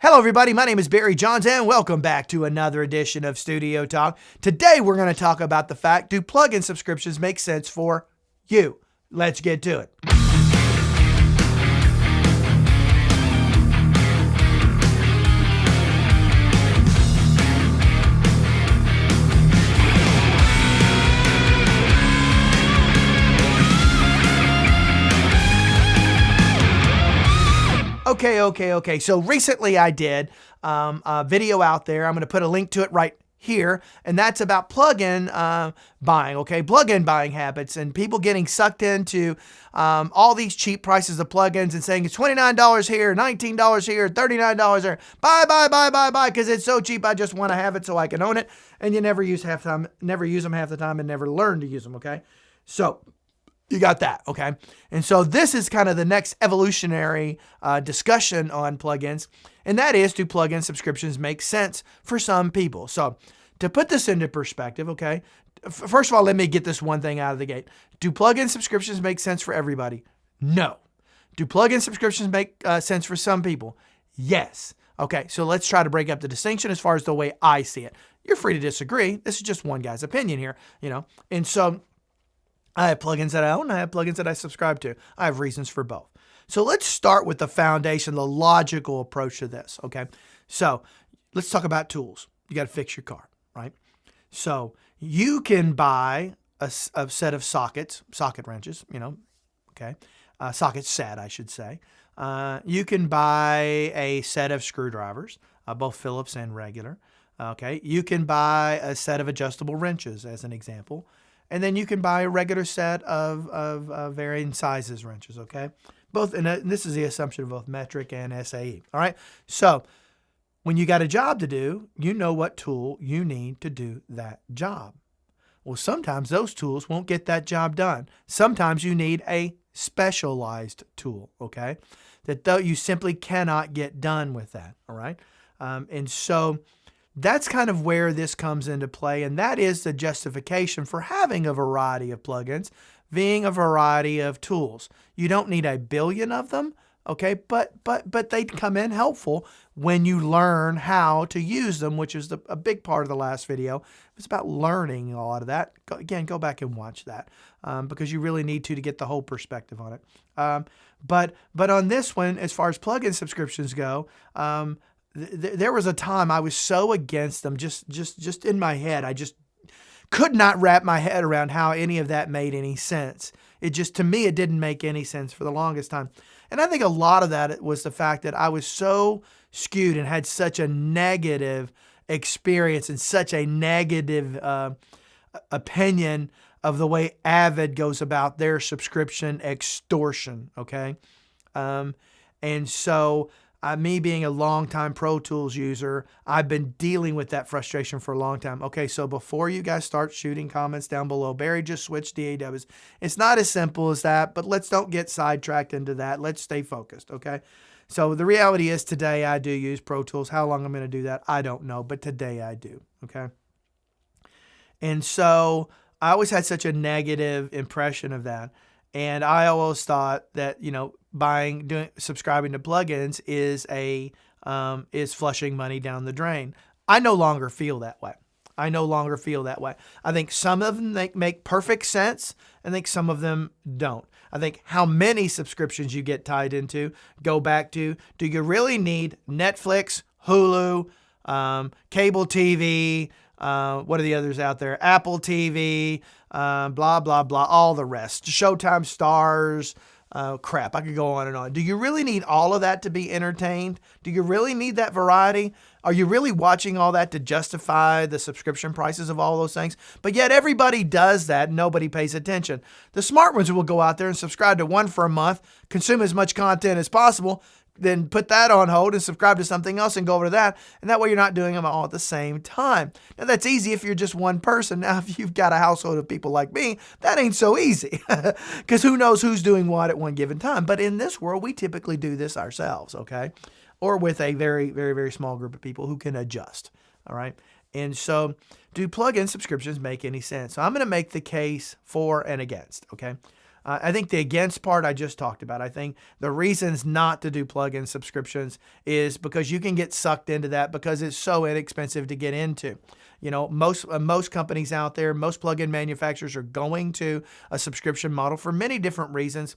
Hello everybody, my name is Barry Johns and welcome back to another edition of Studio Talk. Today we're going to talk about the fact, do plugin subscriptions make sense for you? Let's get to it. Okay. So recently I did a video out there. I'm going to put a link to it right here. And that's about plugin buying, okay? Plugin buying habits and people getting sucked into all these cheap prices of plugins and saying it's $29 here, $19 here, $39 there. Buy, because it's so cheap. I just want to have it so I can own it. And you never use them half the time and never learn to use them, okay? So you got that, okay? And so this is kind of the next evolutionary discussion on plugins, and that is, do plugin subscriptions make sense for some people? So to put this into perspective, okay, first of all, let me get this one thing out of the gate. Do plugin subscriptions make sense for everybody? No. Do plugin subscriptions make sense for some people? Yes. Okay, so let's try to break up the distinction as far as the way I see it. You're free to disagree. This is just one guy's opinion here, and so I have plugins that I own. I have plugins that I subscribe to. I have reasons for both. So let's start with the foundation, the logical approach to this, okay? So let's talk about tools. You got to fix your car, right? So you can buy a set of socket wrenches, okay? Socket set, I should say. You can buy a set of screwdrivers, both Phillips and regular, okay? You can buy a set of adjustable wrenches, as an example. And then you can buy a regular set of varying sizes wrenches, okay? Both, and this is the assumption of both metric and SAE, all right? So when you got a job to do, you know what tool you need to do that job. Well, sometimes those tools won't get that job done. Sometimes you need a specialized tool, okay? That though you simply cannot get done with that, all right? And so that's kind of where this comes into play, and that is the justification for having a variety of plugins, being a variety of tools. You don't need a billion of them, okay? But they come in helpful when you learn how to use them, which is a big part of the last video. It's about learning a lot of that. Go back and watch that because you really need to get the whole perspective on it. But on this one, as far as plugin subscriptions go, there was a time I was so against them, just in my head. I just could not wrap my head around how any of that made any sense. To me, it didn't make any sense for the longest time. And I think a lot of that was the fact that I was so skewed and had such a negative experience and such a negative opinion of the way Avid goes about their subscription extortion, okay? And so me being a longtime Pro Tools user, I've been dealing with that frustration for a long time. Okay, so before you guys start shooting comments down below, Barry just switched DAWs. It's not as simple as that, but let's don't get sidetracked into that. Let's stay focused, okay? So the reality is today I do use Pro Tools. How long I'm going to do that, I don't know, but today I do, okay? And so I always had such a negative impression of that. And I always thought that, subscribing to plugins is flushing money down the drain. I no longer feel that way. I think some of them make perfect sense. I think some of them don't. I think how many subscriptions you get tied into go back to, do you really need Netflix, Hulu, cable TV, what are the others out there? Apple TV, blah, blah, blah, all the rest. Showtime Stars, crap, I could go on and on. Do you really need all of that to be entertained? Do you really need that variety? Are you really watching all that to justify the subscription prices of all those things? But yet everybody does that. Nobody pays attention. The smart ones will go out there and subscribe to one for a month, consume as much content as possible, then put that on hold and subscribe to something else and go over to that. And that way you're not doing them all at the same time. Now that's easy if you're just one person. Now, if you've got a household of people like me, that ain't so easy because who knows who's doing what at one given time. But in this world, we typically do this ourselves, okay? Or with a very, very, very small group of people who can adjust, all right? And so do plugin subscriptions make any sense? So I'm going to make the case for and against, okay? I think the against part I just talked about. I think the reasons not to do plugin subscriptions is because you can get sucked into that because it's so inexpensive to get into. You know, most companies out there, most plugin manufacturers are going to a subscription model for many different reasons.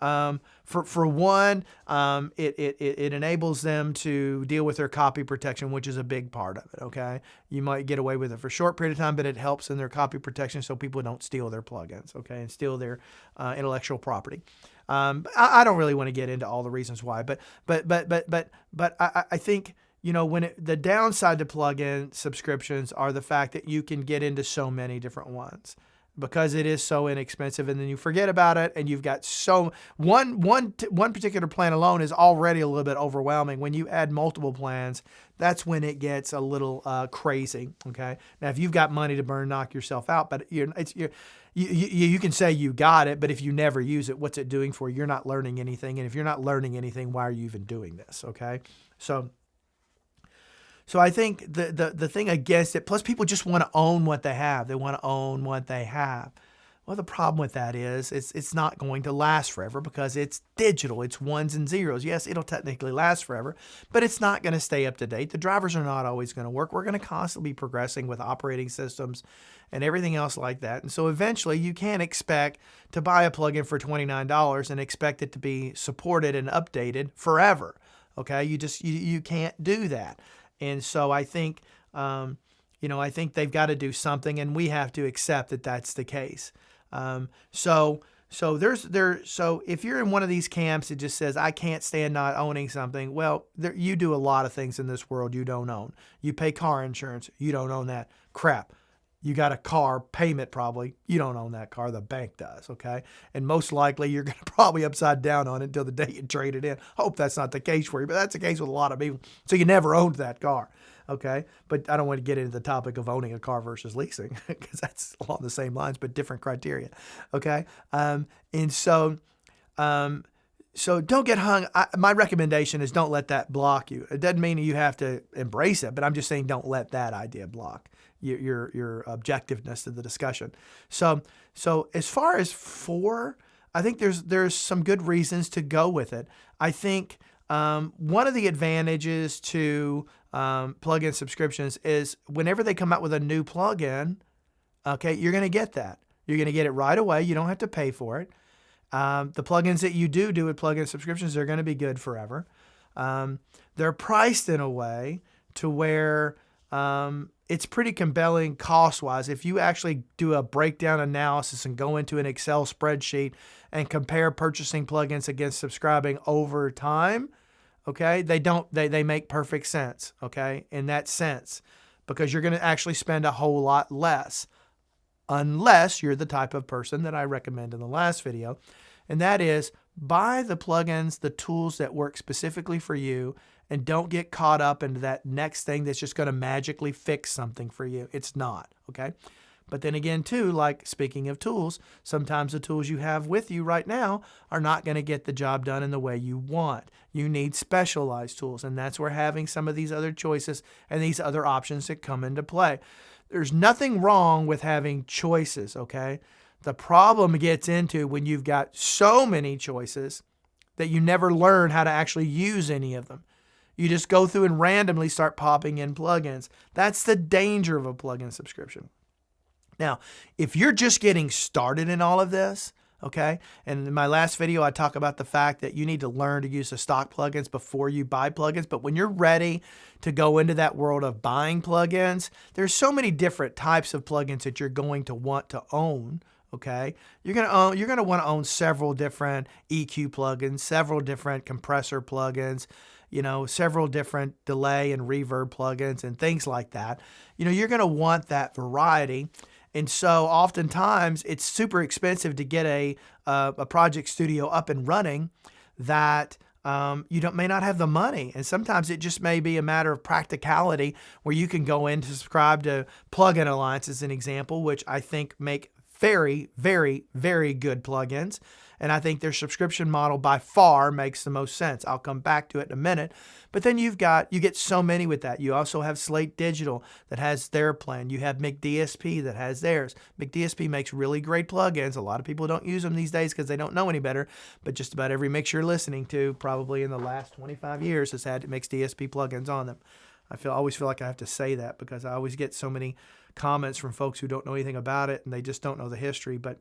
For one, it enables them to deal with their copy protection, which is a big part of it. Okay, you might get away with it for a short period of time, but it helps in their copy protection so people don't steal their plugins. Okay, and steal their intellectual property. I don't really want to get into all the reasons why, but I think, you know, the downside to plugin subscriptions are the fact that you can get into so many different ones because it is so inexpensive, and then you forget about it, and you've got one particular plan alone is already a little bit overwhelming. When you add multiple plans, that's when it gets a little crazy. Okay, now if you've got money to burn, knock yourself out, but you can say you got it, but if you never use it, what's it doing for you? You're not learning anything, and if you're not learning anything, why are you even doing this? Okay, so I think the thing against it, plus people just want to own what they have. They want to own what they have. Well, the problem with that is it's not going to last forever because it's digital. It's ones and zeros. Yes, it'll technically last forever, but it's not going to stay up to date. The drivers are not always going to work. We're going to constantly be progressing with operating systems and everything else like that. And so eventually you can't expect to buy a plugin for $29 and expect it to be supported and updated forever. Okay, you can't do that. And so I think, I think they've got to do something, and we have to accept that that's the case. So if you're in one of these camps that just says, I can't stand not owning something, well, you do a lot of things in this world you don't own. You pay car insurance. You don't own that. Crap. You got a car payment probably. You don't own that car. The bank does, okay? And most likely you're going to probably upside down on it until the day you trade it in. Hope that's not the case for you, but that's the case with a lot of people. So you never owned that car, okay? But I don't want to get into the topic of owning a car versus leasing because that's along the same lines, but different criteria, okay? So don't get hung. My recommendation is don't let that block you. It doesn't mean you have to embrace it, but I'm just saying don't let that idea block your objectiveness to the discussion. So as far as 4, I think there's some good reasons to go with it. I think one of the advantages to plugin subscriptions is whenever they come out with a new plugin, okay, you're going to get that. You're going to get it right away. You don't have to pay for it. The plugins that you do with plugin subscriptions, they're going to be good forever. They're priced in a way to where it's pretty compelling cost-wise. If you actually do a breakdown analysis and go into an Excel spreadsheet and compare purchasing plugins against subscribing over time, okay, they make perfect sense, okay, in that sense, because you're going to actually spend a whole lot less unless you're the type of person that I recommend in the last video, and that is buy the plugins, the tools that work specifically for you, and don't get caught up into that next thing that's just going to magically fix something for you. It's not, okay? But then again, too, like speaking of tools, sometimes the tools you have with you right now are not going to get the job done in the way you want. You need specialized tools, and that's where having some of these other choices and these other options that come into play. There's nothing wrong with having choices, okay? The problem gets into when you've got so many choices that you never learn how to actually use any of them. You just go through and randomly start popping in plugins. That's the danger of a plugin subscription. Now, if you're just getting started in all of this, okay, and in my last video, I talk about the fact that you need to learn to use the stock plugins before you buy plugins. But when you're ready to go into that world of buying plugins, there's so many different types of plugins that you're going to want to own. Okay, you're going to want to own several different EQ plugins, several different compressor plugins, several different delay and reverb plugins and things like that. You're going to want that variety. And so oftentimes it's super expensive to get a project studio up and running that you may not have the money. And sometimes it just may be a matter of practicality where you can go in to subscribe to Plugin Alliance as an example, which I think make very, very, very good plugins. And I think their subscription model by far makes the most sense. I'll come back to it in a minute. But then you get so many with that. You also have Slate Digital that has their plan. You have McDSP that has theirs. McDSP makes really great plugins. A lot of people don't use them these days because they don't know any better. But just about every mix you're listening to, probably in the last 25 years, has had McDSP plugins on them. I always feel like I have to say that because I always get so many comments from folks who don't know anything about it and they just don't know the history. But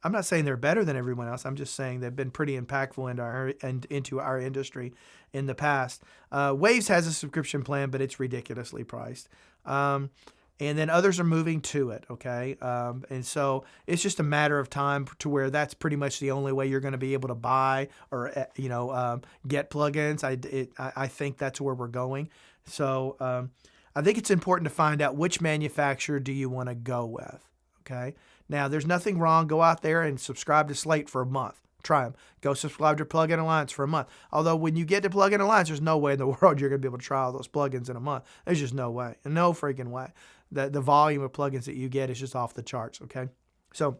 I'm not saying they're better than everyone else. I'm just saying they've been pretty impactful into our industry in the past. Waves has a subscription plan, but it's ridiculously priced. And then others are moving to it, okay? And so it's just a matter of time to where that's pretty much the only way you're going to be able to buy or get plugins. I think that's where we're going. So I think it's important to find out which manufacturer do you want to go with, okay? Now, there's nothing wrong. Go out there and subscribe to Slate for a month. Try them. Go subscribe to Plugin Alliance for a month. Although when you get to Plugin Alliance, there's no way in the world you're going to be able to try all those plugins in a month. There's just no way. No freaking way. The volume of plugins that you get is just off the charts, okay? So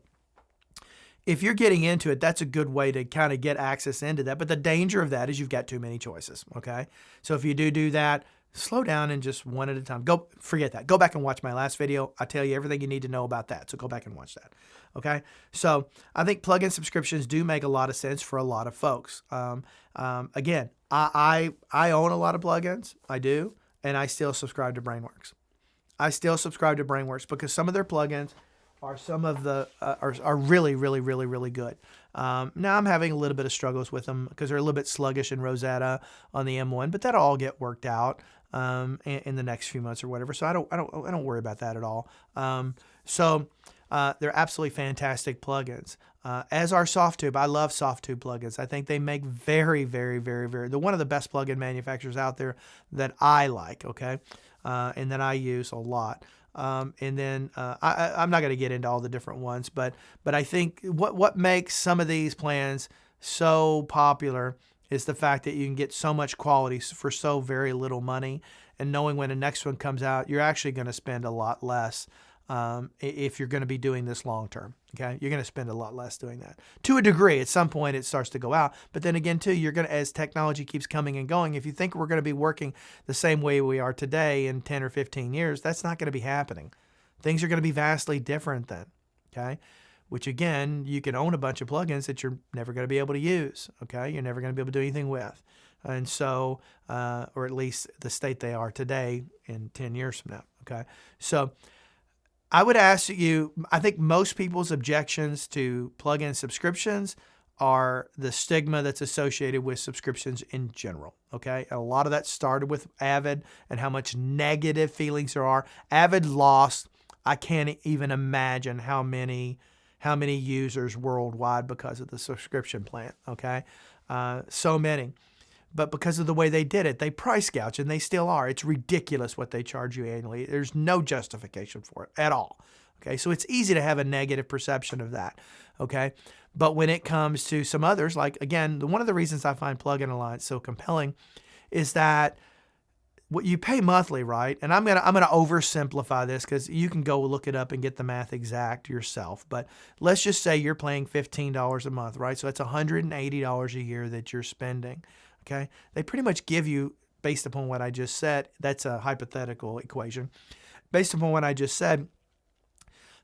if you're getting into it, that's a good way to kind of get access into that. But the danger of that is you've got too many choices, okay? So if you do that, slow down and just one at a time. Forget that. Go back and watch my last video. I tell you everything you need to know about that. So go back and watch that. Okay. So I think plugin subscriptions do make a lot of sense for a lot of folks. Again, I own a lot of plugins. I do. And I still subscribe to Brainworks. Because some of their plugins are are really, really, really, really good. Now I'm having a little bit of struggles with them because they're a little bit sluggish in Rosetta on the M1, but that'll all get worked out in the next few months or whatever. So I don't worry about that at all. They're absolutely fantastic plugins. As are SoftTube. I love SoftTube plugins. I think they make very, very, very, very. They're one of the best plugin manufacturers out there that I like. Okay, and that I use a lot. I'm not going to get into all the different ones, but I think what makes some of these plans so popular is the fact that you can get so much quality for so very little money, and knowing when the next one comes out, you're actually going to spend a lot less if you're going to be doing this long term. Okay, you're going to spend a lot less doing that. To a degree, at some point it starts to go out, but then again, too, you're going to, as technology keeps coming and going, if you think we're going to be working the same way we are today in 10 or 15 years, that's not going to be happening. Things are going to be vastly different then. Okay, which again, you can own a bunch of plugins that you're never going to be able to use. Okay, you're never going to be able to do anything with, and so, or at least the state they are today in 10 years from now. Okay, so I would ask you, I think most people's objections to plugin subscriptions are the stigma that's associated with subscriptions in general, okay? And a lot of that started with Avid and how much negative feelings there are. Avid lost, I can't even imagine how many users worldwide because of the subscription plan, okay? So many. But because of the way they did it, they price gouge, and they still are. It's ridiculous what they charge you annually. There's no justification for it at all. Okay, so it's easy to have a negative perception of that. Okay, but when it comes to some others, like again, one of the reasons I find Plugin Alliance so compelling is that what you pay monthly, right? And I'm gonna oversimplify this because you can go look it up and get the math exact yourself. But let's just say you're paying $15 a month, right? So that's $180 a year that you're spending. Okay, they pretty much give you, based upon what I just said, that's a hypothetical equation. Based upon what I just said,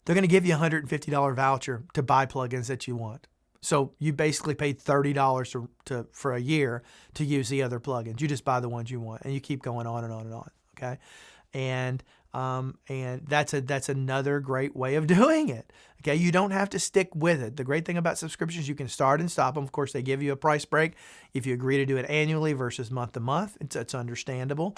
they're going to give you a $150 voucher to buy plugins that you want. So you basically paid $30 for a year to use the other plugins. You just buy the ones you want, and you keep going on and on and on. Okay, and that's another great way of doing it. Okay, you don't have to stick with it. The great thing about subscriptions, you can start and stop them. Of course, they give you a price break if you agree to do it annually versus month to month. It's understandable.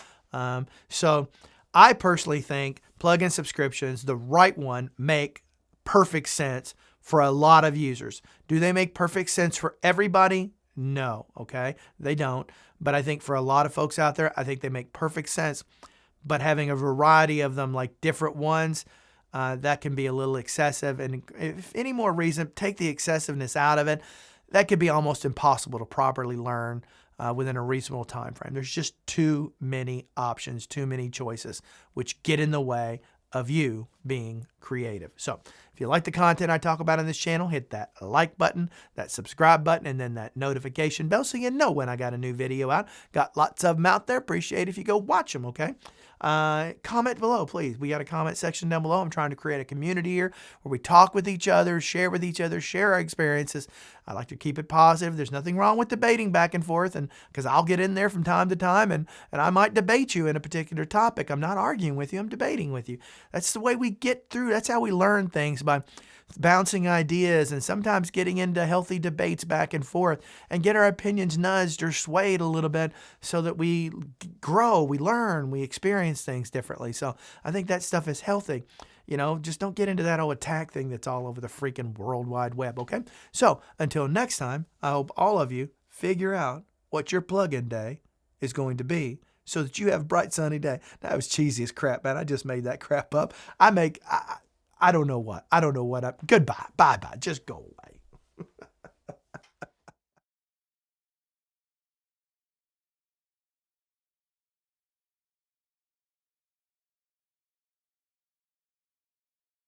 So I personally think plugin subscriptions, the right one, make perfect sense for a lot of users. Do they make perfect sense for everybody? No, okay, they don't. But I think for a lot of folks out there, I think they make perfect sense. But having a variety of them, like different ones, that can be a little excessive. And if any more reason, take the excessiveness out of it. That could be almost impossible to properly learn within a reasonable time frame. There's just too many options, too many choices, which get in the way of you being creative. So if you like the content I talk about on this channel, hit that like button, that subscribe button, and then that notification bell so you know when I got a new video out. Got lots of them out there. Appreciate if you go watch them, okay? Comment below, please. We got a comment section down below. I'm trying to create a community here where we talk with each other, share with each other, share our experiences. I like to keep it positive. There's nothing wrong with debating back and forth, and because I'll get in there from time to time and I might debate you in a particular topic. I'm not arguing with you. I'm debating with you. That's the way we get through. That's how we learn things, by bouncing ideas and sometimes getting into healthy debates back and forth and get our opinions nudged or swayed a little bit so that we grow, we learn, we experience things differently. So I think that stuff is healthy. You know, just don't get into that old attack thing that's all over the freaking World Wide Web, okay? So until next time, I hope all of you figure out what your plug-in day is going to be so that you have a bright sunny day. That was cheesy as crap, man. I just made that crap up. I don't know what. Goodbye. Bye-bye. Just go away.